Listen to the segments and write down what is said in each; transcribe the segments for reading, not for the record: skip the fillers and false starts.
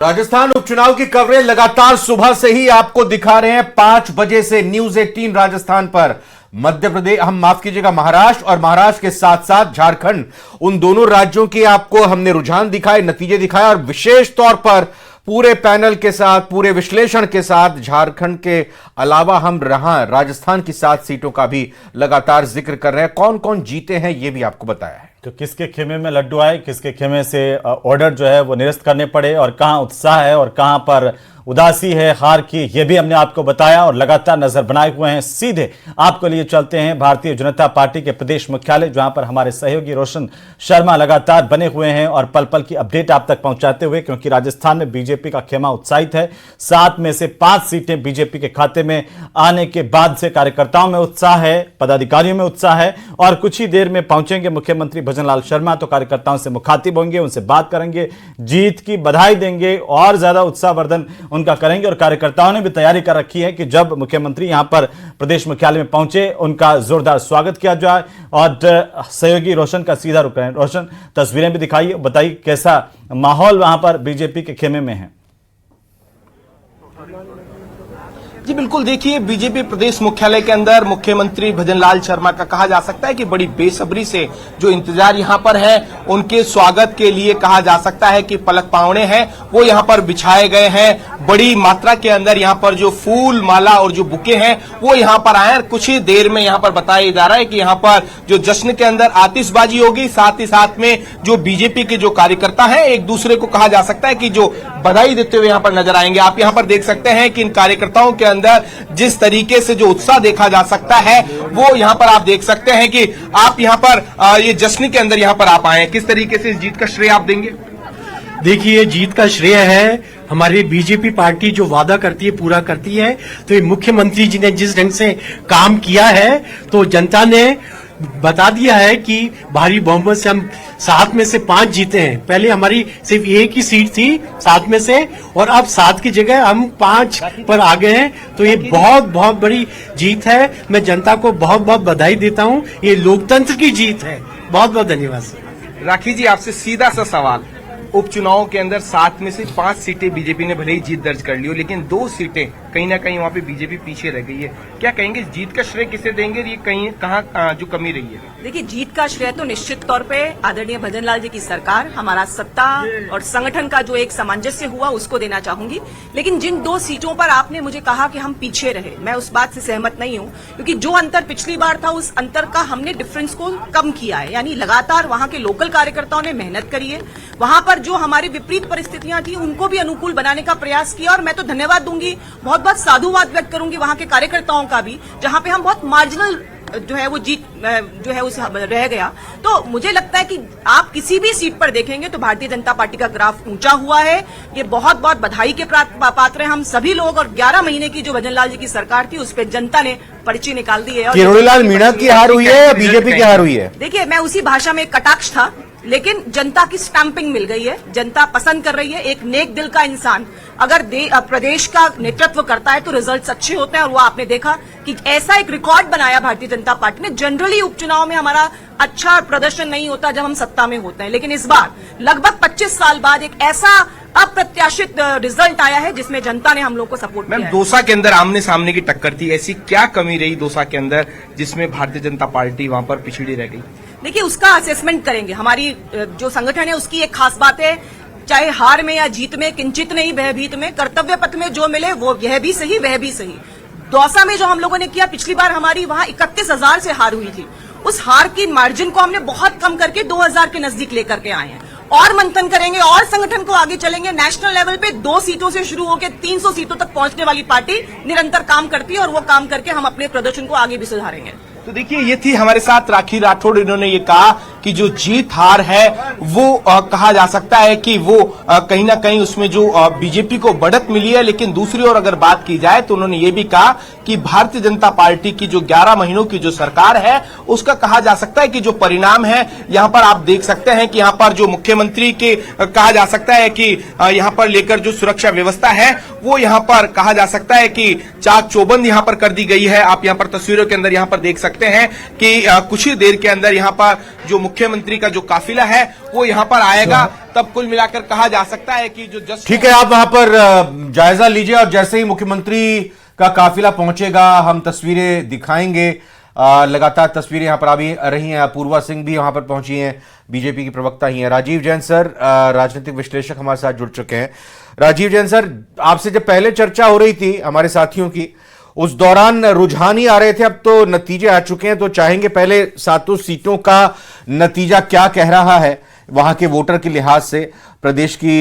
राजस्थान उपचुनाव की कवरेज लगातार सुबह से ही आपको दिखा रहे हैं। 5 बजे से न्यूज 18 राजस्थान पर मध्य प्रदेश, माफ कीजिएगा, महाराष्ट्र और महाराष्ट्र के साथ साथ झारखंड, उन दोनों राज्यों के आपको हमने रुझान दिखाए, नतीजे दिखाए और विशेष तौर पर पूरे पैनल के साथ, पूरे विश्लेषण के साथ झारखंड के अलावा हम राजस्थान की 7 सीटों का भी लगातार जिक्र कर रहे हैं। कौन कौन जीते हैं यह भी आपको बताया है। तो किसके खेमे में लड्डू आए, किसके खेमे से ऑर्डर जो है वो निरस्त करने पड़े और कहां उत्साह है और कहां पर उदासी है हार की, यह भी हमने आपको बताया और लगातार नजर बनाए हुए हैं। सीधे आपको लिए चलते हैं भारतीय जनता पार्टी के प्रदेश मुख्यालय, जहां पर हमारे सहयोगी रोशन शर्मा लगातार बने हुए हैं और पल पल की अपडेट आप तक पहुंचाते हुए, क्योंकि राजस्थान में बीजेपी का खेमा उत्साहित है। 7 में से 5 सीटें बीजेपी के खाते में आने के बाद से कार्यकर्ताओं में उत्साह है, पदाधिकारियों में उत्साह है और कुछ ही देर में पहुंचेंगे मुख्यमंत्री भजनलाल शर्मा, तो कार्यकर्ताओं से मुखातिब होंगे, उनसे बात करेंगे, जीत की बधाई देंगे और ज्यादा उत्साहवर्धन उनका करेंगे। और कार्यकर्ताओं ने भी तैयारी कर रखी है कि जब मुख्यमंत्री यहां पर प्रदेश मुख्यालय में पहुंचे उनका जोरदार स्वागत किया जाए। और सहयोगी रोशन का सीधा रुख है। रोशन, तस्वीरें भी दिखाइए, बताइए कैसा माहौल वहां पर बीजेपी के खेमे में है। जी बिल्कुल, देखिए बीजेपी प्रदेश मुख्यालय के अंदर मुख्यमंत्री भजनलाल शर्मा का कहा जा सकता है कि बड़ी बेसब्री से जो इंतजार यहां पर है, उनके स्वागत के लिए कहा जा सकता है कि पलक पावने हैं वो यहां पर बिछाए गए हैं। बड़ी मात्रा के अंदर यहां पर जो फूल माला और जो बुके हैं वो यहां पर आए हैं। कुछ ही देर में यहां पर बताया जा रहा है कि यहां पर जो जश्न के अंदर आतिशबाजी होगी, साथ ही साथ में जो बीजेपी के जो कार्यकर्ता हैं एक दूसरे को कहा जा सकता है कि जो बधाई देते हुए यहां पर नजर आएंगे। आप यहां पर देख सकते हैं कि इन कार्यकर्ताओं के अंदर जिस तरीके से जो उत्साह देखा जा सकता है वो यहां पर आप देख सकते हैं कि आप यहां पर ये जश्न के अंदर यहां पर आप आए हैं। किस तरीके से इस जीत का श्रेय आप देंगे? देखिए, जीत का श्रेय है हमारी बीजेपी पार्टी, जो वादा करती है पूरा करती है। तो ये मुख्यमंत्री जी ने जिस ढंग से काम किया है, तो जनता ने बता दिया है कि भारी बहुमत से हम 7 में से 5 जीते हैं। पहले हमारी सिर्फ एक ही सीट थी 7 में से, और अब 7 की जगह हम 5 पर आ गए हैं। तो ये बहुत बहुत बड़ी जीत है। मैं जनता को बहुत बहुत बधाई देता हूँ। ये लोकतंत्र की जीत है। बहुत बहुत धन्यवाद। राखी जी, आपसे सीधा सा सवाल, उपचुनाव के अंदर 7 में से 5 सीटें बीजेपी ने भले ही जीत दर्ज कर ली हो, लेकिन 2 सीटें कहीं ना कहीं वहां पे बीजेपी पीछे रह गई है। क्या कहेंगे, जीत का श्रेय किसे देंगे? ये कहीं कहाँ जो कमी रही है? देखिए, जीत का श्रेय तो निश्चित तौर पे आदरणीय भजनलाल जी की सरकार, हमारा सत्ता और संगठन का जो एक सामंजस्य हुआ उसको देना चाहूंगी। लेकिन जिन 2 सीटों पर आपने मुझे कहा कि हम पीछे रहे, मैं उस बात से सहमत नहीं हूं, क्योंकि जो अंतर पिछली बार था उस अंतर का हमने डिफरेंस को कम किया है। यानी लगातार वहां के लोकल कार्यकर्ताओं ने मेहनत करी है, वहां पर जो हमारी विपरीत परिस्थितियां थी उनको भी अनुकूल बनाने का प्रयास किया। और मैं तो धन्यवाद दूंगी, बहुत बहुत साधुवाद व्यक्त करूंगी वहां के कार्यकर्ताओं का भी, जहां पे हम बहुत मार्जिनल जो है वो जीत जो है उस रह गया। तो मुझे लगता है कि आप किसी भी सीट पर देखेंगे तो भारतीय जनता पार्टी का ग्राफ ऊंचा हुआ है। ये बहुत बहुत बधाई के पात्र हैं हम सभी लोग। और 11 महीने की जो भजनलाल जी की सरकार थी उस पर जनता ने पर्ची निकाल दी है। किरोड़ीलाल मीणा की हार हुई है या बीजेपी की हार हुई है? देखिए, मैं उसी भाषा में एक कटाक्ष था, लेकिन जनता की स्टैंपिंग मिल गई है। जनता पसंद कर रही है। एक नेक दिल का इंसान अगर प्रदेश का नेतृत्व करता है तो रिजल्ट्स अच्छे होते हैं। और वो आपने देखा कि ऐसा एक रिकॉर्ड बनाया भारतीय जनता पार्टी ने। जनरली उपचुनाव में हमारा अच्छा प्रदर्शन नहीं होता जब हम सत्ता में होते हैं, लेकिन इस बार लगभग 25 साल बाद एक ऐसा अप्रत्याशित रिजल्ट आया है जिसमें जनता ने हम लोग को सपोर्ट किया है। दौसा के अंदर आमने सामने की टक्कर थी, ऐसी क्या कमी रही दौसा के अंदर जिसमें भारतीय जनता पार्टी वहां पर पिछड़ी रह गई? देखिए, उसका असेसमेंट करेंगे। हमारी जो संगठन है उसकी एक खास बात है, चाहे हार में या जीत में किंचित नहीं भयभीत में, कर्तव्य पथ में जो मिले वो यह भी सही वह भी सही। दौसा में जो हम लोगों ने किया, पिछली बार हमारी वहां 31,000 से हार हुई थी, उस हार की मार्जिन को हमने बहुत कम करके 2,000 के नजदीक लेकर के आए हैं। और मंथन करेंगे और संगठन को आगे चलेंगे। नेशनल लेवल पे 2 सीटों से शुरू होकर 300 सीटों तक पहुंचने वाली पार्टी निरंतर काम करती है और वो काम करके हम अपने प्रदर्शन को आगे भी सुधारेंगे। तो देखिए, ये थी हमारे साथ राखी राठौड़। इन्होंने ये कहा कि जो जीत हार है वो कहा जा सकता है कि वो कहीं ना कहीं उसमें जो बीजेपी को बढ़त मिली है। लेकिन दूसरी ओर अगर बात की जाए तो उन्होंने ये भी कहा कि भारतीय जनता पार्टी की जो 11 महीनों की जो सरकार है उसका कहा जा सकता है कि जो परिणाम है, यहां पर आप देख सकते हैं कि यहां पर जो मुख्यमंत्री के कहा जा सकता है कि यहां पर लेकर जो सुरक्षा व्यवस्था है वो यहां पर कहा जा सकता है कि चाक चौबंद यहां पर कर दी गई है। आप यहां पर तस्वीरों के अंदर यहां पर देख सकते हैं कि कुछ ही देर के अंदर यहां पर जो मुख्यमंत्री का जो काफिला है वो यहाँ पर आएगा, तब कुल मिलाकर कहा जा सकता है कि जो जस्ट ठीक है, आप वहां पर जायजा लीजिए और जैसे ही मुख्यमंत्री का काफिला पहुंचेगा हम तस्वीरें दिखाएंगे। लगातार तस्वीरें यहां पर आ भी रही हैं। अपूर्वा सिंह भी वहां पर पहुंची हैं, बीजेपी की प्रवक्ता ही हैं। राजीव जैन सर, राजनीतिक विश्लेषक हमारे साथ जुड़ चुके हैं। राजीव जैन सर, आपसे जब पहले चर्चा हो रही थी हमारे साथियों की, उस दौरान रुझान ही आ रहे थे, अब तो नतीजे आ चुके हैं, तो चाहेंगे पहले 7 सीटों का नतीजा क्या कह रहा है वहां के वोटर के लिहाज से, प्रदेश की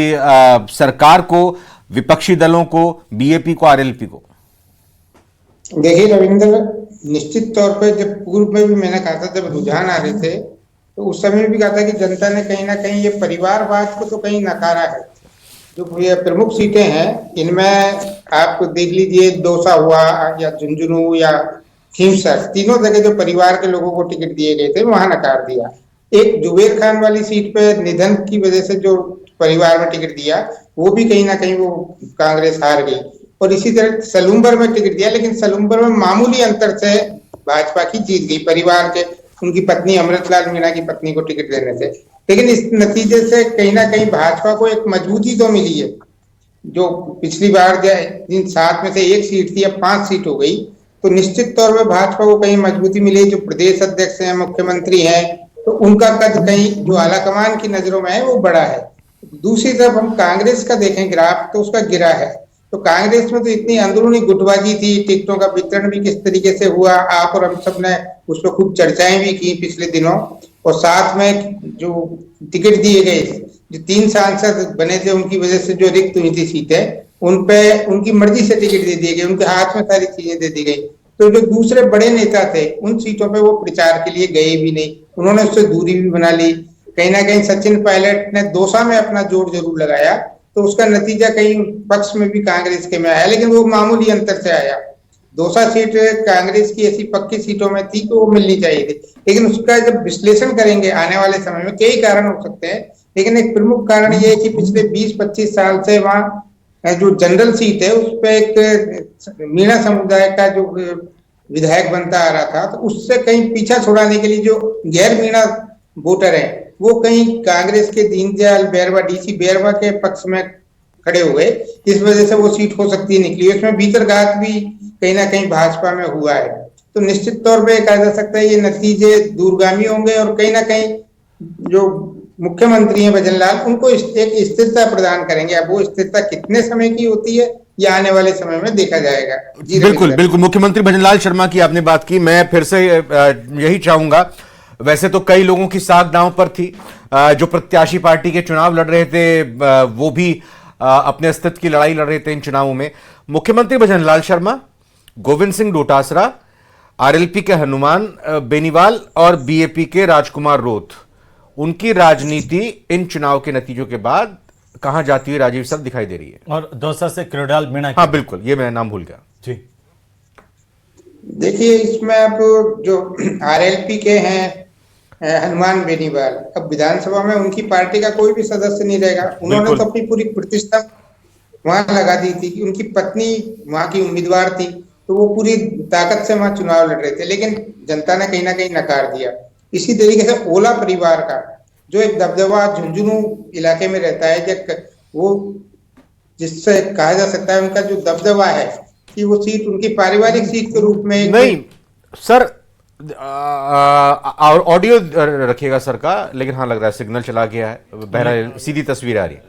सरकार को, विपक्षी दलों को, बीएपी को, आरएलपी को? देखिए रविंद्र, निश्चित तौर पे जब पूर्व में भी मैंने कहा था, जब रुझान आ रहे थे तो उस समय भी कहा था कि जनता ने कहीं ना कहीं ये परिवारवाद को तो कहीं नकारा है। जो ये प्रमुख सीटें हैं इनमें आप देख लीजिए, दौसा हुआ या झुंझुनू या खींवसर, तीनों जगह जो परिवार के लोगों को टिकट दिए गए थे वहां नकार दिया। एक जुबेर खान वाली सीट पे निधन की वजह से जो परिवार में टिकट दिया वो भी कहीं ना कहीं वो कांग्रेस हार गई। और इसी तरह सलूम्बर में टिकट दिया, लेकिन सलूम्बर में मामूली अंतर से भाजपा की जीत गई, परिवार के उनकी पत्नी अमृतलाल मीणा की पत्नी को टिकट देने से। लेकिन इस नतीजे से कहीं ना कहीं भाजपा को एक मजबूती तो मिली है। जो पिछली बार जिन 7 में से 1 सीट थी, अब 5 सीट हो गई, तो निश्चित तौर पर भाजपा को कहीं मजबूती मिली। जो प्रदेश अध्यक्ष हैं, मुख्यमंत्री हैं, तो उनका कद कहीं जो आलाकमान की नजरों में है वो बड़ा है। दूसरी तरफ हम कांग्रेस का देखें ग्राफ, तो उसका गिरा है। तो कांग्रेस में तो इतनी अंदरूनी गुटबाजी थी, टिकटों का वितरण भी किस तरीके से हुआ, आप और हम सब ने उस पर खूब चर्चाएं भी की पिछले दिनों। और साथ में जो टिकट दिए गए, जो 3 सांसद बने थे उनकी वजह से जो रिक्त हुई थी सीटें, उन पे उनकी मर्जी से टिकट दे दिए गए, उनके हाथ में सारी चीजें दे दी गई। तो जो दूसरे बड़े नेता थे उन सीटों पे वो प्रचार के लिए गए भी नहीं, उन्होंने उससे दूरी भी बना ली। कहीं ना कहीं सचिन पायलट ने दौसा में अपना जोर जरूर लगाया, तो उसका नतीजा कहीं पक्ष में भी कांग्रेस के में आया, लेकिन वो मामूली अंतर से आया। दौसा सीट कांग्रेस की ऐसी पक्की सीटों में थी तो वो मिलनी चाहिए थी, लेकिन उसका जब विश्लेषण करेंगे आने वाले समय में कई कारण हो सकते हैं, लेकिन एक प्रमुख कारण ये है कि पिछले 20-25 साल से वहाँ जो जनरल सीट है उस पर एक मीणा समुदाय का जो विधायक बनता आ रहा था, तो उससे कहीं पीछा छुड़ाने के लिए जो गैर मीणा वोटर है वो कहीं कांग्रेस के दीनदयाल बैरवा, डीसी बैरवा के पक्ष में खड़े हो गए। इस वजह से वो सीट हो सकती है निकली, उसमें भीतरघात भी कहीं ना कहीं भाजपा में हुआ है। तो निश्चित तौर पे कहा जा सकता है ये नतीजे दूरगामी होंगे और कहीं ना कहीं जो मुख्यमंत्री हैं भजनलाल, उनको एक स्थिरता प्रदान करेंगे। अब वो स्थिरता कितने समय की होती है ये आने वाले समय में देखा जाएगा। जी बिल्कुल बिल्कुल, मुख्यमंत्री भजनलाल शर्मा की आपने बात की, मैं फिर से यही चाहूंगा, वैसे तो कई लोगों की साख दांव पर थी, जो प्रत्याशी पार्टी के चुनाव लड़ रहे थे वो भी अपने अस्तित्व की लड़ाई लड़ रहे थे इन चुनावों में। मुख्यमंत्री भजनलाल शर्मा, गोविंद सिंह डोटासरा, आरएलपी के हनुमान बेनीवाल और बीएपी के राजकुमार रोत, उनकी राजनीति इन चुनाव के नतीजों के बाद कहां जाती हुई राजीव साहब दिखाई दे रही है? और दौसा से कृणाल मीणा। हाँ बिल्कुल, ये मैं नाम भूल गया जी। देखिए इसमें आप जो आरएलपी के हैं हनुमान बेनीवाल, अब विधानसभा में उनकी पार्टी का कोई भी सदस्य नहीं रहेगा। उन्होंने तो अपनी पूरी प्रतिष्ठा वहां लगा दी थी कि उनकी पत्नी वहां की उम्मीदवार थी, तो वो पूरी ताकत से वहां चुनाव लड़ रहे थे, लेकिन जनता ने कहीं ना कहीं नकार दिया। इसी तरीके से ओला परिवार का जो एक दबदबा झुंझुनू इलाके में रहता है, वो जिससे कहा जा सकता है उनका जो दबदबा है कि वो सीट उनकी पारिवारिक सीट के रूप में नहीं सर, ऑडियो रखिएगा सर का, लेकिन हाँ लग रहा है सिग्नल चला गया है, बहरहाल सीधी तस्वीर आ रही है,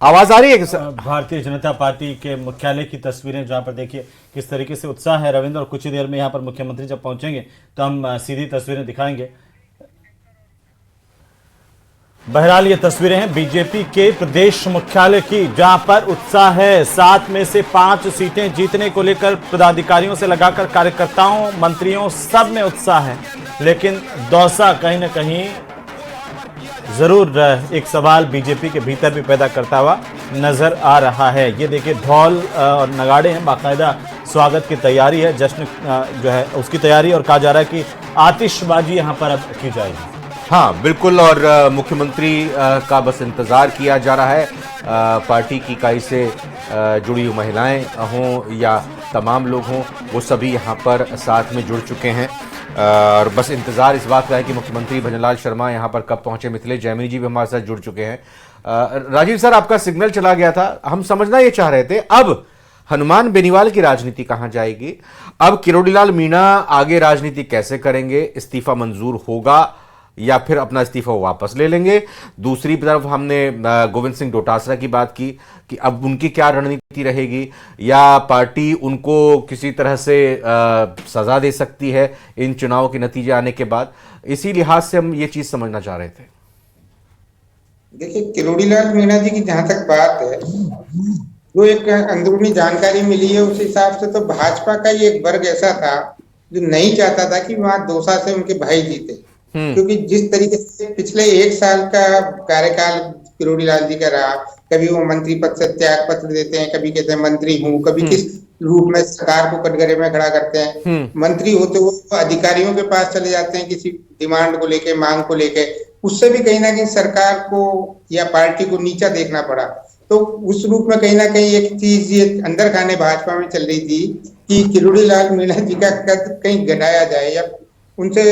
आवाज आ रही है सर? भारतीय जनता पार्टी के मुख्यालय की तस्वीरें जहां पर देखिए किस तरीके से उत्साह है रविंद्र, और कुछ ही देर में यहां पर मुख्यमंत्री जब पहुंचेंगे तो हम सीधी तस्वीरें दिखाएंगे। बहरहाल ये तस्वीरें हैं बीजेपी के प्रदेश मुख्यालय की, जहां पर उत्साह है। 7 में से 5 सीटें जीतने को लेकर पदाधिकारियों से लगाकर कार्यकर्ताओं, मंत्रियों, सब में उत्साह है, लेकिन दौसा कहीं ना कहीं जरूर एक सवाल बीजेपी के भीतर भी पैदा करता हुआ नजर आ रहा है। ये देखिए ढोल और नगाड़े हैं, बाकायदा स्वागत की तैयारी है, जश्न जो है उसकी तैयारी, और कहा जा रहा है कि आतिशबाजी यहां पर अब की जाएगी। हाँ बिल्कुल, और मुख्यमंत्री का बस इंतजार किया जा रहा है। पार्टी की इकाई से जुड़ी हुई महिलाएं हों या तमाम लोग हों, वो सभी यहाँ पर साथ में जुड़ चुके हैं। और बस इंतजार इस बात का है कि मुख्यमंत्री भजनलाल शर्मा यहां पर कब पहुंचे। मिथिलेश जैमिनी जी भी हमारे साथ जुड़ चुके हैं। राजीव सर, आपका सिग्नल चला गया था, हम समझना ये चाह रहे थे अब हनुमान बेनीवाल की राजनीति कहां जाएगी, अब किरोड़ीलाल मीणा आगे राजनीति कैसे करेंगे, इस्तीफा मंजूर होगा या फिर अपना इस्तीफा वापस ले लेंगे। दूसरी तरफ हमने गोविंद सिंह डोटासरा की बात की कि अब उनकी क्या रणनीति रहेगी, या पार्टी उनको किसी तरह से सजा दे सकती है इन चुनावों के नतीजे आने के बाद। इसी लिहाज से हम ये चीज समझना चाह रहे थे। देखिए, किरोड़ीलाल मीणा जी की जहां तक बात है, जो एक अंदरूनी जानकारी मिली है उस हिसाब से तो भाजपा का ही एक वर्ग ऐसा था जो नहीं चाहता था कि वहां दौसा से उनके भाई जीते, क्योंकि जिस तरीके से पिछले 1 साल का कार्यकाल किरोड़ीलाल जी का रहा, कभी वो मंत्री पद से त्याग पत्र देते हैं, कभी कहते हैं मंत्री हूँ, कभी किस रूप में सरकार को कटघरे में खड़ा करते हैं, मंत्री होते हुए अधिकारियों के पास चले जाते हैं किसी डिमांड को लेके, मांग को लेके, उससे भी कहीं ना कहीं सरकार को या पार्टी को नीचा देखना पड़ा। तो उस रूप में कहीं ना कहीं एक चीज ये अंदर खाने भाजपा में चल रही थी कि किरोड़ीलाल मीणा जी का कद कहीं घटाया जाए या उनसे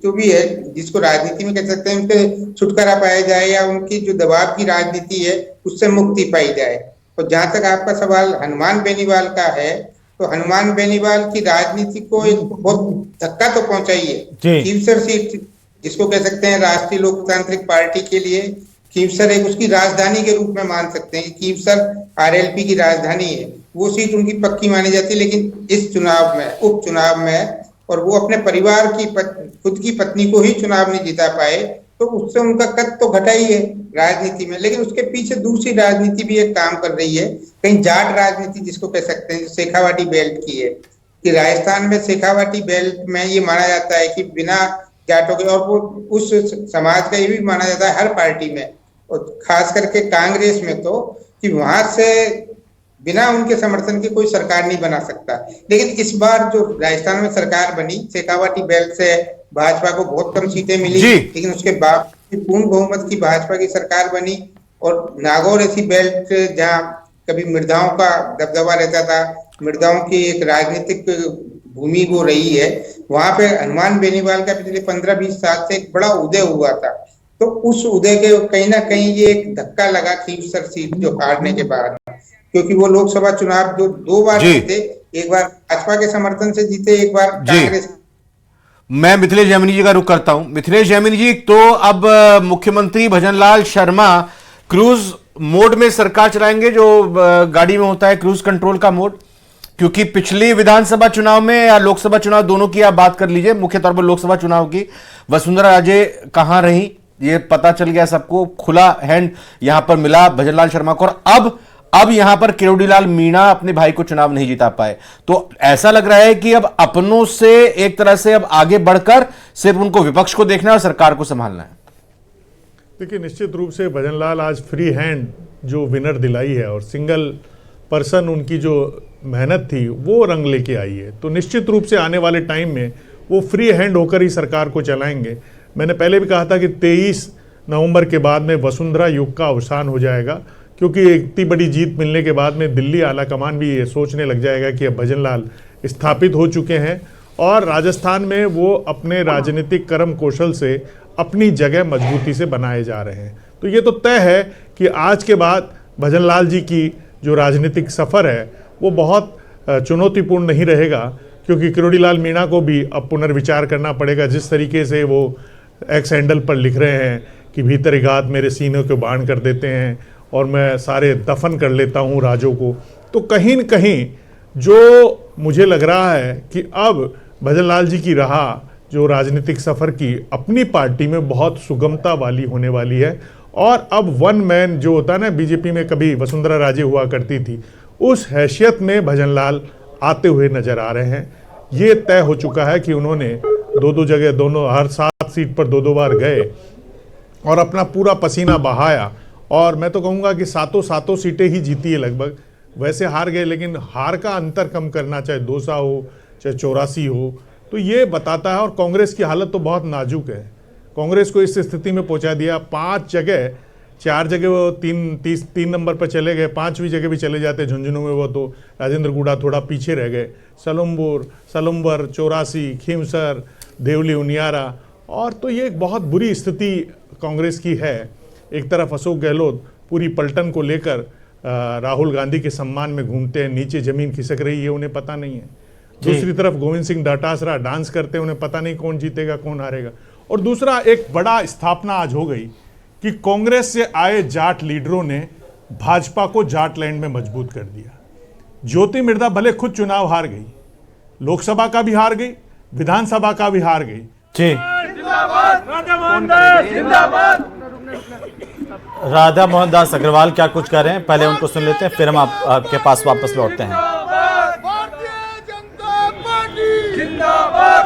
जो भी है, जिसको राजनीति में कह सकते हैं, उनसे छुटकारा पाया जाए या उनकी जो दबाव की राजनीति है उससे मुक्ति पाई जाए। और जहां तक आपका सवाल हनुमान बेनीवाल का है, तो हनुमान बेनीवाल की राजनीति को एक बहुत धक्का तो पहुंचाई है। कीमसर सीट जिसको कह सकते हैं राष्ट्रीय लोकतांत्रिक पार्टी के लिए कीमसर एक उसकी राजधानी के रूप में मान सकते हैं। कीमसर आरएलपी की राजधानी है, वो सीट उनकी पक्की मानी जाती है। लेकिन इस चुनाव में, उपचुनाव में, और वो अपने परिवार की खुद की पत्नी को ही चुनाव नहीं जिता पाए, तो उससे उनका कद तो घटा ही है राजनीति में। लेकिन उसके पीछे दूसरी राजनीति भी एक काम कर रही है, कहीं जाट राजनीति जिसको कह सकते हैं, जो शेखावाटी बेल्ट की है, कि राजस्थान में शेखावाटी बेल्ट में ये माना जाता है कि बिना जाटों के, और वो उस समाज का ये भी माना जाता है हर पार्टी में, और खास करके कांग्रेस में, तो कि वहां से बिना उनके समर्थन के कोई सरकार नहीं बना सकता। लेकिन इस बार जो राजस्थान में सरकार बनी, शेखावाटी बेल्ट से भाजपा को बहुत कम सीटें मिली, लेकिन उसके बावजूद पूर्ण बहुमत की भाजपा की सरकार बनी। और नागौर ऐसी बेल्ट जहां कभी मृदाओं का दबदबा रहता था, मृदाओं की एक राजनीतिक भूमि वो रही है, वहां पे हनुमान बेनीवाल का पिछले 15-20 साल से एक बड़ा उदय हुआ था। तो उस उदय के कहीं ना कहीं ये एक धक्का लगा कीमसर सीट जो हारने के बाद, क्योंकि वो लोकसभा चुनाव जो 2 बार जीते, एक बार भाजपा के समर्थन से जीते, एक बार कांग्रेस। मैं मिथिलेश जैमिनी जी का रुख करता हूं। मिथिलेश जैमिनी जी, तो अब मुख्यमंत्री भजनलाल शर्मा क्रूज मोड में सरकार चलाएंगे, जो गाड़ी में होता है क्रूज कंट्रोल का मोड, क्योंकि पिछली विधानसभा चुनाव में या लोकसभा चुनाव दोनों की आप बात कर लीजिए, मुख्य तौर पर लोकसभा चुनाव की, वसुंधरा राजे कहां रही ये पता चल गया सबको, खुला हैंड यहां पर मिला भजनलाल शर्मा को। और अब यहां पर किरोड़ीलाल मीणा अपने भाई को चुनाव नहीं जिता पाए, तो ऐसा लग रहा है कि अब अपनों से एक तरह से अब आगे बढ़कर सिर्फ उनको विपक्ष को देखना है और सरकार को संभालना है। देखिए, निश्चित रूप से भजनलाल आज फ्री हैंड जो विनर दिलाई है और सिंगल पर्सन उनकी जो मेहनत थी वो रंग लेके आई है, तो निश्चित रूप से आने वाले टाइम में वो फ्री हैंड होकर ही सरकार को चलाएंगे। मैंने पहले भी कहा था कि 23 नवंबर के बाद में वसुंधरा युग का अवसान हो जाएगा, क्योंकि इतनी बड़ी जीत मिलने के बाद में दिल्ली आलाकमान भी ये सोचने लग जाएगा कि अब भजनलाल स्थापित हो चुके हैं और राजस्थान में वो अपने राजनीतिक कर्म कौशल से अपनी जगह मजबूती से बनाए जा रहे हैं। तो ये तो तय है कि आज के बाद भजनलाल जी की जो राजनीतिक सफ़र है वो बहुत चुनौतीपूर्ण नहीं रहेगा, क्योंकि किरोड़ीलाल मीणा को भी अब पुनर्विचार करना पड़ेगा। जिस तरीके से वो एक्स हैंडल पर लिख रहे हैं कि भीतरी घात मेरे सीनों को बांध कर देते हैं और मैं सारे दफन कर लेता हूं राजों को, तो कहीं न कहीं जो मुझे लग रहा है कि अब भजनलाल जी की राह जो राजनीतिक सफ़र की अपनी पार्टी में बहुत सुगमता वाली होने वाली है। और अब वन मैन जो होता है ना, बीजेपी में कभी वसुंधरा राजे हुआ करती थी, उस हैसियत में भजनलाल आते हुए नजर आ रहे हैं। ये तय हो चुका है कि उन्होंने 2-2 जगह, दोनों हर 7 सीट पर 2-2 बार गए और अपना पूरा पसीना बहाया, और मैं तो कहूँगा कि सातों सीटें ही जीती है लगभग। वैसे हार गए, लेकिन हार का अंतर कम करना, चाहे 200 हो चाहे 84 हो, तो ये बताता है। और कांग्रेस की हालत तो बहुत नाजुक है, कांग्रेस को इस स्थिति में पहुंचा दिया। 5 जगह, 4 जगह वो 3 नंबर पर चले गए, 5वीं जगह भी चले जाते झुंझुनू में, वो तो राजेंद्र गुड़ा थोड़ा पीछे रह गए। सलुम्बर, 84, खीमसर, देवली उनियारा, और तो ये एक बहुत बुरी स्थिति कांग्रेस की है। एक तरफ अशोक गहलोत पूरी पलटन को लेकर राहुल गांधी के सम्मान में घूमते हैं, नीचे जमीन खिसक रही है, उन्हें पता नहीं है। दूसरी तरफ गोविंद सिंह डोटासरा डांस करते हैं, उन्हें पता नहीं कौन जीतेगा कौन हारेगा। और दूसरा एक बड़ा स्थापना आज हो गई कि कांग्रेस से आए जाट लीडरों ने भाजपा को जाटलैंड में मजबूत कर दिया। ज्योति मिर्धा भले खुद चुनाव हार गई, लोकसभा का भी हार गई, विधानसभा का भी हार गई। जी, राधा मोहन दास अग्रवाल क्या कुछ कर रहे हैं, पहले उनको सुन लेते हैं, फिर हम आपके पास वापस लौटते हैं।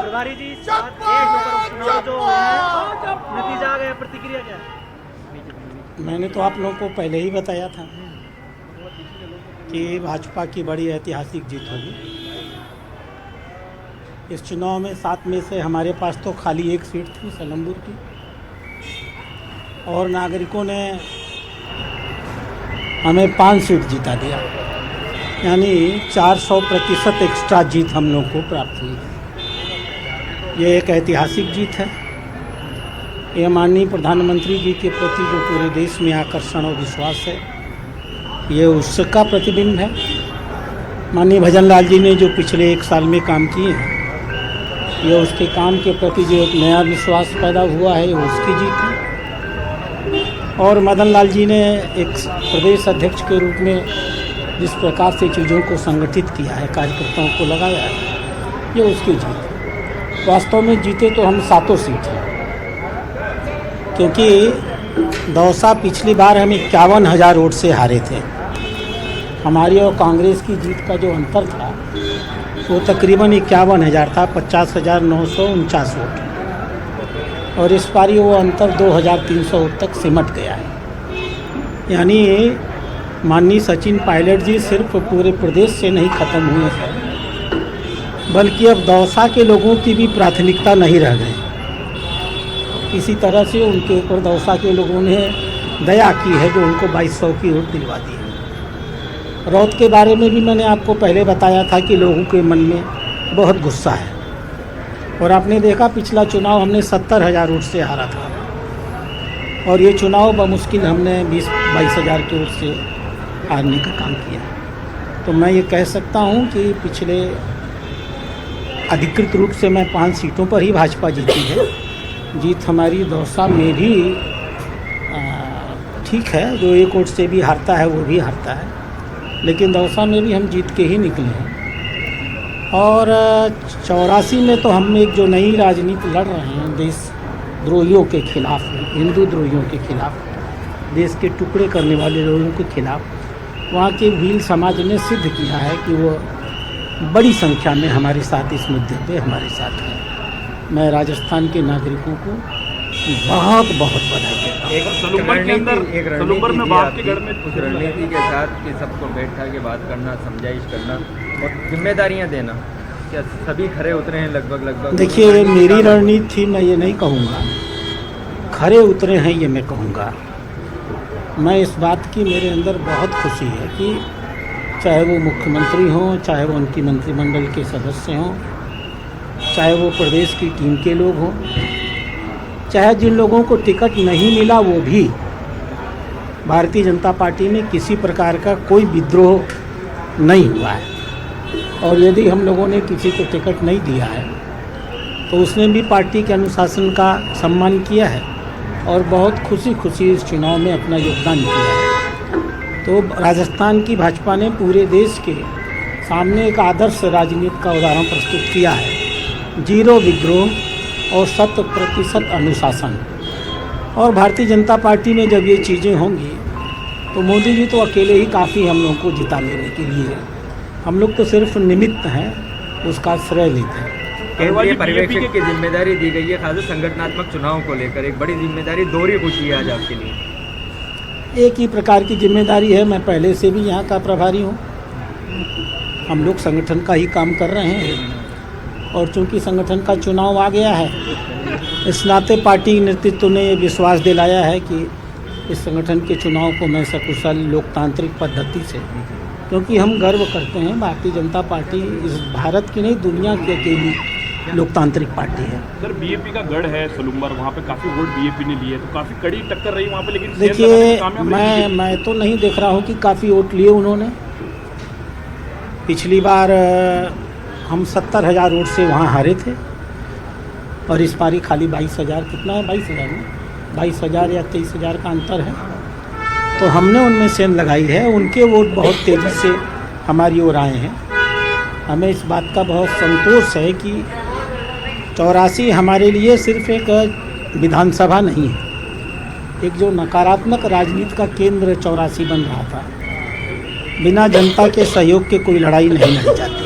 तिवारी जी, नतीजा आ गया, प्रतिक्रिया क्या है? मैंने तो आप लोगों को पहले ही बताया था कि भाजपा की बड़ी ऐतिहासिक जीत होगी। इस चुनाव में 7 में से हमारे पास तो खाली 1 सीट थी सलमपुर की, और नागरिकों ने हमें 5 सीट जीता दिया, यानी 400% एक्स्ट्रा जीत हम लोग को प्राप्त हुई। ये एक ऐतिहासिक जीत है। ये माननीय प्रधानमंत्री जी के प्रति जो पूरे देश में आकर्षण और विश्वास है, ये उसका प्रतिबिंब है। माननीय भजन लाल जी ने जो पिछले 1 साल में काम किए हैं, ये उसके काम के प्रति जो एक नया विश्वास पैदा हुआ है, ये उसकी जीत है। और मदन लाल जी ने एक प्रदेश अध्यक्ष के रूप में जिस प्रकार से चीज़ों को संगठित किया है, कार्यकर्ताओं को लगाया है, ये उसकी जीत है। वास्तव में जीते तो हम 7 सीट हैं, क्योंकि दौसा पिछली बार हम 51,000 वोट से हारे थे। हमारी और कांग्रेस की जीत का जो अंतर था वो तकरीबन 51,000 था, 50,949 वोट, और इस बारी वो अंतर 2,300 वोट तक सिमट गया है। यानी माननीय सचिन पायलट जी सिर्फ पूरे प्रदेश से नहीं ख़त्म हुए हैं, बल्कि अब दौसा के लोगों की भी प्राथमिकता नहीं रह गई। इसी तरह से उनके ऊपर दौसा के लोगों ने दया की है, जो उनको 2200 की वोट दिलवा दी है। रौत के बारे में भी मैंने आपको पहले बताया था कि लोगों के मन में बहुत गुस्सा है, और आपने देखा पिछला चुनाव हमने 70,000 वोट से हारा था, और ये चुनाव बमुश्किल हमने 20-22,000 के वोट से हारने का काम किया। तो मैं ये कह सकता हूँ कि पिछले अधिकृत रूप से मैं 5 सीटों पर ही भाजपा जीती है। जीत हमारी दौसा में भी ठीक है, जो 1 वोट से भी हारता है वो भी हारता है, लेकिन दौसा में भी हम जीत के ही निकले हैं। और 84 में तो हम एक जो नई राजनीति लड़ रहे हैं देशद्रोहियों के खिलाफ, हिंदू द्रोहियों के खिलाफ, देश के टुकड़े करने वाले लोगों के खिलाफ, वहाँ के भील समाज ने सिद्ध किया है कि वो बड़ी संख्या में हमारे साथ इस मुद्दे पे हमारे साथ है। मैं राजस्थान के नागरिकों को बहुत बहुत बधाई देता हूँ। एक सलूम्बर में बाप के गढ़ में उस रणनीति के साथ कि सबको बैठा के बात करना, समझाइश करना और जिम्मेदारियां देना, क्या सभी खरे उतरे हैं लगभग? देखिए, मेरी रणनीति थी, मैं ये नहीं कहूँगा खरे उतरे हैं, ये मैं कहूँगा। मैं इस बात की मेरे अंदर बहुत खुशी है कि चाहे वो मुख्यमंत्री हों, चाहे वो उनकी मंत्रिमंडल के सदस्य हों, चाहे वो प्रदेश की टीम के लोग हों, चाहे जिन लोगों को टिकट नहीं मिला वो भी, भारतीय जनता पार्टी में किसी प्रकार का कोई विद्रोह नहीं हुआ है। और यदि हम लोगों ने किसी को टिकट नहीं दिया है तो उसने भी पार्टी के अनुशासन का सम्मान किया है और बहुत खुशी खुशी इस चुनाव में अपना योगदान किया है। तो राजस्थान की भाजपा ने पूरे देश के सामने एक आदर्श राजनीति का उदाहरण प्रस्तुत किया है, 0 विद्रोह और 100% अनुशासन। और भारतीय जनता पार्टी में जब ये चीज़ें होंगी तो मोदी जी तो अकेले ही काफ़ी हम लोग को जिता लेने के लिए, हम लोग तो सिर्फ निमित्त हैं, उसका श्रेय लेते हैं। केंद्रीय पर्यवेक्षक की जिम्मेदारी दी गई है, खासकर संगठनात्मक चुनाव को लेकर एक बड़ी जिम्मेदारी, दोहरी खुशी है आज आपके लिए। एक ही प्रकार की जिम्मेदारी है, मैं पहले से भी यहाँ का प्रभारी हूँ, हम लोग संगठन का ही काम कर रहे हैं और चूंकि संगठन का चुनाव आ गया है, इस नाते पार्टी नेतृत्व ने विश्वास दिलाया है कि इस संगठन के चुनाव को मैं सकुशल लोकतांत्रिक पद्धति से, क्योंकि हम गर्व करते हैं भारतीय जनता पार्टी इस भारत की नहीं दुनिया की अकेली लोकतांत्रिक पार्टी है। सर बीजेपी का गढ़ है सलूम्बर, वहाँ पे काफी वोट बीजेपी ने लिए, तो काफी कड़ी टक्कर रही वहाँ पे, लेकिन देखिए मैं तो नहीं देख रहा हूँ कि काफ़ी वोट लिए उन्होंने। पिछली बार हम 70,000 वोट से वहाँ हारे थे और इस बारी खाली 22,000, कितना है 22,000 में 22,000 या 23,000 का अंतर है। तो हमने उनमें सेंध लगाई है, उनके वोट बहुत तेज़ी से हमारी ओर आए हैं। हमें इस बात का बहुत संतोष है कि 84 हमारे लिए सिर्फ एक विधानसभा नहीं है, एक जो नकारात्मक राजनीति का केंद्र 84 बन रहा था। बिना जनता के सहयोग के कोई लड़ाई नहीं लड़ी जाती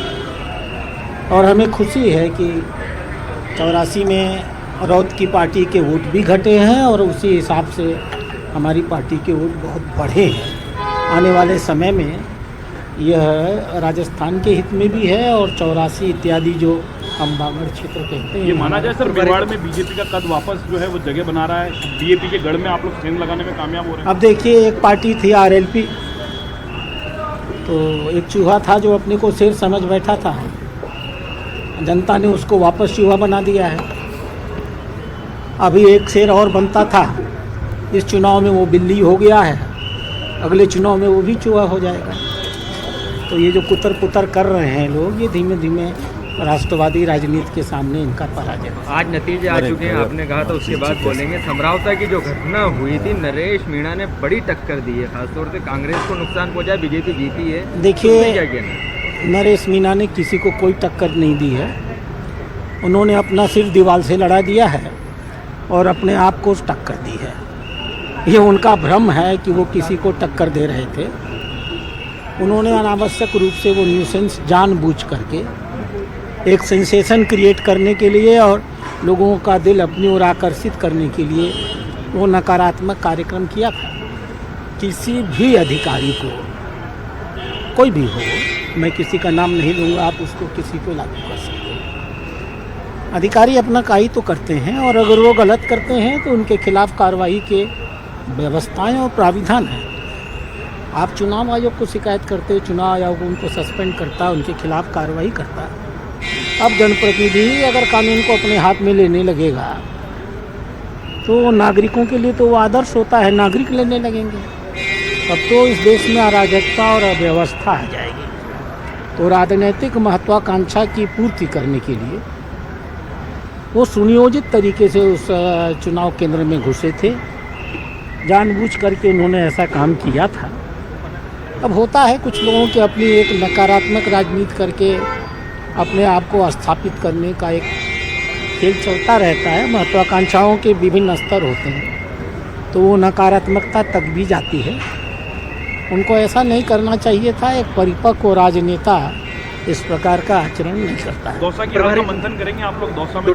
और हमें खुशी है कि 84 में रौत की पार्टी के वोट भी घटे हैं और उसी हिसाब से हमारी पार्टी के वोट बहुत बढ़े हैं। आने वाले समय में यह राजस्थान के हित में भी है और 84 इत्यादि जो हम बागड़ क्षेत्र कहते हैं। ये माना जाए सर मेवाड़ में बीजेपी का कद वापस जो है वो जगह बना रहा है, बीजेपी के गढ़ में आप लोग सेंध लगाने में कामयाब हो रहे हैं। अब देखिए, एक पार्टी थी RLP, तो एक चूहा था जो अपने को शेर समझ बैठा था, जनता ने उसको वापस चूहा बना दिया है। अभी एक शेर और बनता था, इस चुनाव में वो बिल्ली हो गया है, अगले चुनाव में वो भी चूहा हो जाएगा। तो ये जो कुतर पुतर कर रहे हैं लोग, ये धीमे धीमे राष्ट्रवादी राजनीति के सामने इनका पराजय। आज नतीजे आ चुके हैं, आपने कहा था उसके बाद बोलेंगे। समरावता की जो घटना हुई थी, नरेश मीणा ने बड़ी टक्कर दी है, खासतौर से कांग्रेस को नुकसान पहुंचा, बीजेपी जीती है। देखिए, क्या कहना? नरेश मीणा ने किसी को कोई टक्कर नहीं दी है, उन्होंने अपना सिर्फ दीवार से लड़ा दिया है और अपने आप को टक्कर दी है। ये उनका भ्रम है कि वो किसी को टक्कर दे रहे थे। उन्होंने अनावश्यक रूप से वो न्यूसेंस जानबूझ करके एक सेंसेशन क्रिएट करने के लिए और लोगों का दिल अपनी ओर आकर्षित करने के लिए वो नकारात्मक कार्यक्रम किया था। किसी भी अधिकारी को, कोई भी हो, मैं किसी का नाम नहीं लूँगा, आप उसको किसी को लागू कर सकते हैं। अधिकारी अपना कार्य तो करते हैं और अगर वो गलत करते हैं तो उनके खिलाफ कार्रवाई के व्यवस्थाएं और प्राविधान हैं। आप चुनाव आयोग को शिकायत करते, चुनाव आयोग उनको सस्पेंड करता, उनके खिलाफ कार्रवाई करता। अब जनप्रतिनिधि अगर कानून को अपने हाथ में लेने लगेगा तो नागरिकों के लिए तो वो आदर्श होता है, नागरिक लेने लगेंगे, तब तो इस देश में अराजकता और अव्यवस्था आ जाएगी। तो राजनीतिक महत्वाकांक्षा की पूर्ति करने के लिए वो सुनियोजित तरीके से उस चुनाव केंद्र में घुसे थे, जानबूझ करके उन्होंने ऐसा काम किया था। अब होता है कुछ लोगों की अपनी एक नकारात्मक राजनीति करके अपने आप को स्थापित करने का एक खेल चलता रहता है। महत्वाकांक्षाओं के विभिन्न स्तर होते हैं, तो वो नकारात्मकता तक भी जाती है। उनको ऐसा नहीं करना चाहिए था। एक परिपक्व राजनेता इस प्रकार का आचरण नहीं करता है। दौसा की रात मंथन करेंगे आप लोग? दौसा में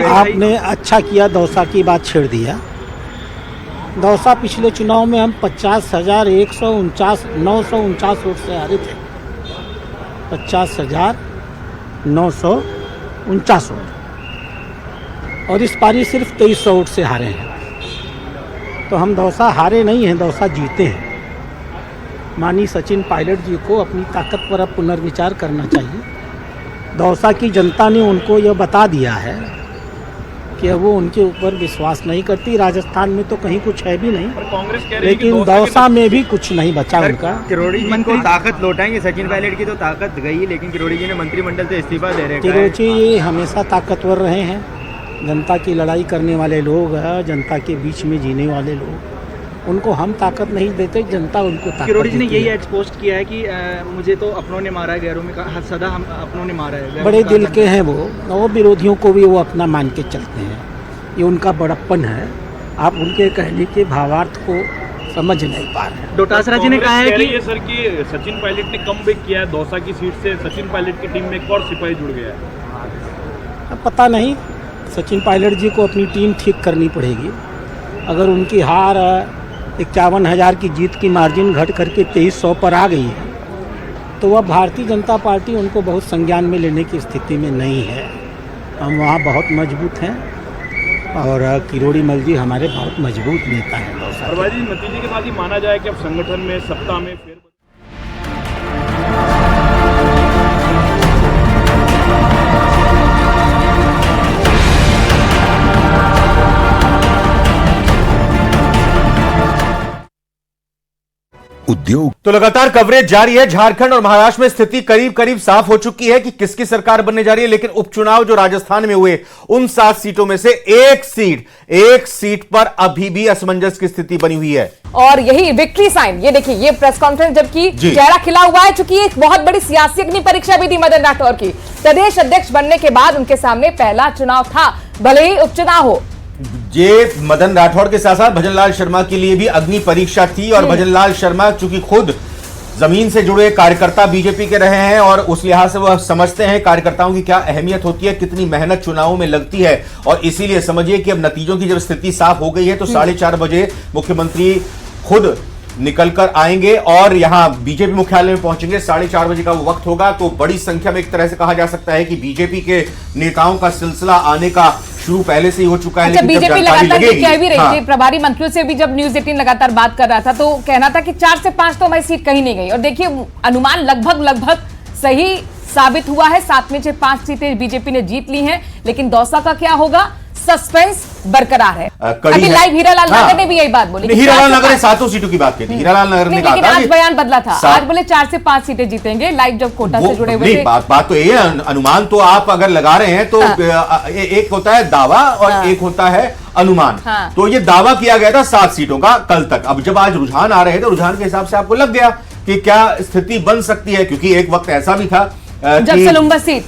आपने अच्छा किया, दौसा की बात छेड़ दिया। दौसा पिछले चुनाव में हम 50,949 वोट से हारे थे। 50,949 वोट, और इस पारी सिर्फ 2300 वोट से हारे हैं। तो हम दौसा हारे नहीं हैं, दौसा जीते हैं। माननीय सचिन पायलट जी को अपनी ताकत पर अब पुनर्विचार करना चाहिए। दौसा की जनता ने उनको यह बता दिया है कि वो उनके ऊपर विश्वास नहीं करती। राजस्थान में तो कहीं कुछ है भी नहीं, कांग्रेस कह रही है लेकिन दौसा में भी कुछ नहीं बचा उनका। किरोड़ी जी को ताकत लौटाएंगे? सचिन पायलट की तो ताकत गई, लेकिन किरोड़ी जी ने मंत्रिमंडल से इस्तीफा दे रहे हैं। किरोड़ी जी हमेशा ताकतवर रहे हैं, जनता की लड़ाई करने वाले लोग हैं, जनता के बीच में जीने वाले लोग। उनको हम ताकत नहीं देते, जनता उनको ताकत किरोड़ी जी ने देती यही है। एक्सपोज किया है कि मुझे तो अपनों ने मारा है, गैरों में सदा हम अपनों ने मारा है। बड़े दिल के हैं वो विरोधियों को भी वो अपना मान के चलते हैं। ये उनका बड़प्पन है। आप उनके कहने के भावार्थ को समझ नहीं पा रहे हैं। डोटासरा जी ने कहा है कि सर कि सचिन पायलट ने कमबैक किया है दौसा की सीट से, सचिन पायलट की टीम में एक और सिपाही जुड़ गया है। अब पता नहीं, सचिन पायलट जी को अपनी टीम ठीक करनी पड़ेगी। अगर उनकी हार 51,000 की जीत की मार्जिन घट करके 2300 पर आ गई है, तो वह भारतीय जनता पार्टी उनको बहुत संज्ञान में लेने की स्थिति में नहीं है। हम वहाँ बहुत मजबूत हैं और किरोड़ी मल जी हमारे बहुत मजबूत नेता हैं। नतीजे के बाद ही माना जाए कि अब संगठन में सत्ता में फिर उद्योग। तो लगातार कवरेज जारी है। झारखंड और महाराष्ट्र में स्थिति करीब करीब साफ हो चुकी है कि किसकी सरकार बनने जा रही है, लेकिन उपचुनाव जो राजस्थान में हुए उन 7 सीटों में से एक सीट पर अभी भी असमंजस की स्थिति बनी हुई है। और यही विक्ट्री साइन, ये देखिए ये प्रेस कॉन्फ्रेंस जबकि चेहरा खिला हुआ है, चूंकि एक बहुत बड़ी सियासी अग्नि परीक्षा भी थी मदन राठौर की। प्रदेश अध्यक्ष बनने के बाद उनके सामने पहला चुनाव था, भले ही उपचुनाव हो। ये मदन राठौर के साथ साथ भजनलाल शर्मा के लिए भी अग्नि परीक्षा थी। और भजनलाल शर्मा चूंकि खुद जमीन से जुड़े कार्यकर्ता बीजेपी के रहे हैं और उस लिहाज से वह समझते हैं कार्यकर्ताओं की क्या अहमियत होती है, कितनी मेहनत चुनावों में लगती है। और इसीलिए समझिए कि अब नतीजों की जब स्थिति साफ हो गई है तो 4:30 बजे मुख्यमंत्री खुद निकलकर आएंगे और यहां बीजेपी मुख्यालय में पहुंचेंगे। 4:30 बजे का वो वक्त होगा। तो बड़ी संख्या में एक तरह से कहा जा सकता है कि बीजेपी के नेताओं का सिलसिला आने का शुरू पहले से ही हो चुका है। अच्छा, बीजेपी लगातार कह भी रही थी, प्रभारी मंत्रियों से भी जब न्यूज 18 लगातार बात कर रहा था तो कहना था कि 4 से 5 तो हमारी सीट कहीं नहीं गई। और देखिए अनुमान लगभग सही साबित हुआ है। 7 में से 5 सीटें बीजेपी ने जीत ली हैं, लेकिन दौसा का क्या होगा, सस्पेंस बरकरार है। अभी लाइव हीरालाल नागर ने भी यही बात बोली। हीरालाल नागर ने 7 सीटों की बात की थी। हीरालाल नागर ने कहा लेकिन आज बयान बदला था, आज बोले 4 से 5 सीटें जीतेंगे। लाइव जब कोटा से जुड़े हुए थे। बात तो ये है, अनुमान तो आप अगर लगा रहे हैं तो एक होता है दावा और एक होता है अनुमान। तो ये दावा किया गया था 7 सीटों का कल तक। अब जब आज रुझान आ रहे हैं तो रुझान के हिसाब से आपको लग गया कि क्या स्थिति बन सकती है, क्योंकि एक वक्त ऐसा भी था जब सलूम्बर सीट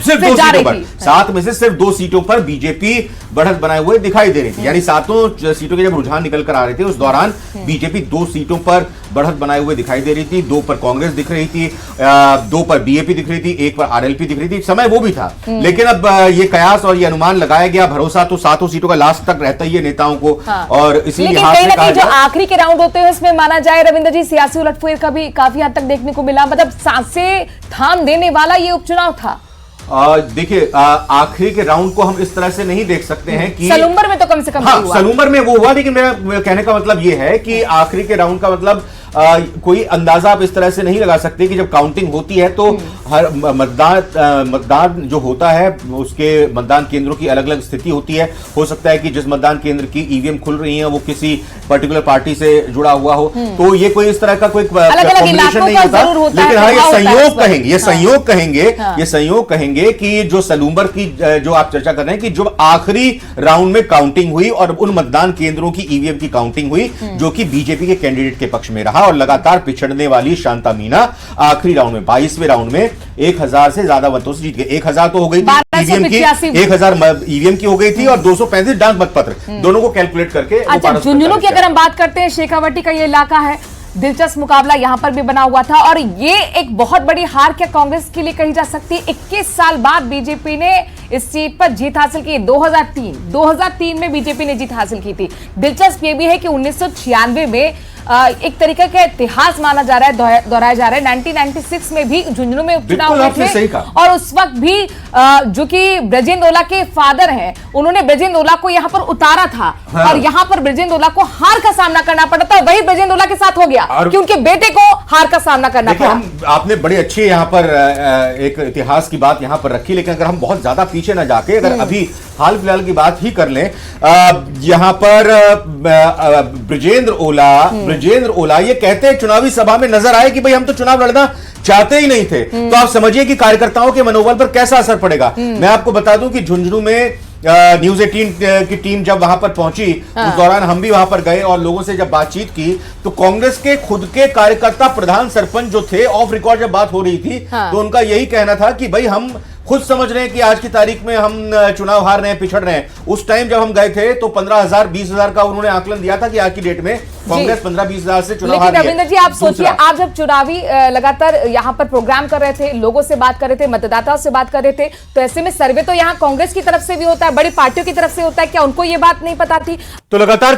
सिर्फ 2 सीटों पर, 7 में से सिर्फ 2 सीटों पर बीजेपी बढ़त बनाए हुए दिखाई दे रही थी। यानी 7 सीटों के जब रुझान निकल कर आ रहे थे उस दौरान बीजेपी 2 सीटों पर बढ़त बनाए हुए दिखाई दे रही थी। 2 पर कांग्रेस दिख रही थी, 2 पर बीएपी दिख रही थी, 1 पर आरएलपी दिख रही थी। समय वो भी था, लेकिन अब ये कयास और ये अनुमान लगाया गया। भरोसा तो 7 सीटों का लास्ट तक रहता ही है नेताओं को। और इसी लिहाज से कहीं जो आखिरी के राउंड होते हैं उसमें माना जाए रविंद्र जी, सियासी उलटफेर का भी काफी हद तक देखने को मिला। मतलब सांसें थाम देने वाला ये उपचुनाव था। देखिए आखिरी के राउंड को हम इस तरह से नहीं देख सकते हैं कि सलूम्बर में तो कम से कम हुआ। सलूम्बर में वो हुआ, लेकिन मेरा कहने का मतलब ये है कि आखिरी के राउंड का मतलब कोई अंदाजा आप इस तरह से नहीं लगा सकते कि जब काउंटिंग होती है तो हर मतदान जो होता है उसके मतदान केंद्रों की अलग अलग स्थिति होती है। हो सकता है कि जिस मतदान केंद्र की ईवीएम खुल रही है वो किसी पर्टिकुलर पार्टी से जुड़ा हुआ हो, तो ये कोई इस तरह का कोई कॉम्बिनेशन नहीं होता। लेकिन हाँ, ये संयोग कहेंगे, ये संयोग कहेंगे कि जो सलूम्बर की जो आप चर्चा कर रहे हैं कि जो आखिरी राउंड में काउंटिंग हुई और उन मतदान केंद्रों की ईवीएम की काउंटिंग हुई जो कि बीजेपी के कैंडिडेट के पक्ष में रहा। और लगातार पिछड़ने वाली शांता मीना आखिरी राउंड में 22वें राउंड में 1000 से ज्यादा मतों से जीत गए। 1000 तो हो गई थी ईवीएम की, 1000 ईवीएम की हो गई थी और 235 डाक मतपत्र, दोनों को कैलकुलेट करके। अच्छा, झुंझुनू की अगर हम बात करते हैं, शेखावटी का ये इलाका है, दिलचस्प मुकाबला यहां पर भी बना हुआ था। और ये एक बहुत बड़ी हार क्या कांग्रेस के लिए कही जा सकती है। 21 साल बाद बीजेपी ने इस सीट पर जीत हासिल की। 2003 में बीजेपी ने जीत हासिल की थी। दिलचस्प ये भी है कि 1996 में एक तरीके का इतिहास माना जा रहा है, दोहराया जा रहा है। 1996 में भी झुंझुनू में उपचुनाव हुए थे और उस वक्त भी जो कि ब्रजेंद्र ओला के फादर हैं, उन्होंने ब्रजेंद्र ओला को यहां पर उतारा था। और यहां पर ब्रजेंद्र ओला को हार का सामना करना पड़ा था। वही ब्रजेंद्र ओला के साथ हो गया कि उनके बेटे को हार का सामना करना पड़ा। आपने बड़े अच्छे यहां पर एक इतिहास की बात यहां पर रखी, लेकिन अगर हम बहुत ज्यादा पीछे ना जाके अगर अभी हाल फिलहाल की बात ही कर लें, यहां पर ब्रजेंद्र ओला ये कहते हैं चुनावी सभा में नजर आए कि भाई हम तो चुनाव लड़ना चाहते ही नहीं थे। तो आप समझिए कि कार्यकर्ताओं के मनोबल पर कैसा असर पड़ेगा। मैं आपको बता दूं कि झुंझुनू में न्यूज 18 की टीम जब वहां पर पहुंची उस दौरान हम भी वहां पर गए और लोगों से जब बातचीत की तो कांग्रेस के खुद के कार्यकर्ता प्रधान सरपंच जो थे, ऑफ रिकॉर्ड जब बात हो रही थी तो उनका यही कहना था कि भाई हम खुद समझ रहे हैं कि आज की तारीख में हम चुनाव हार रहे हैं, पिछड़ रहे हैं। उस टाइम जब हम गए थे तो 15,000 20,000 का उन्होंने आकलन दिया था कि आज की डेट में कांग्रेस 15-20,000 से चुनाव हार रही है। रविंद्र जी, आप सोचिए, आप जब चुनावी लगातार यहाँ पर प्रोग्राम कर रहे थे, लोगों से बात कर रहे थे, मतदाताओं से बात कर रहे थे, तो ऐसे में सर्वे तो यहाँ कांग्रेस की तरफ से भी होता है, बड़ी पार्टियों की तरफ से होता है, क्या उनको ये बात नहीं पता थी? तो लगातार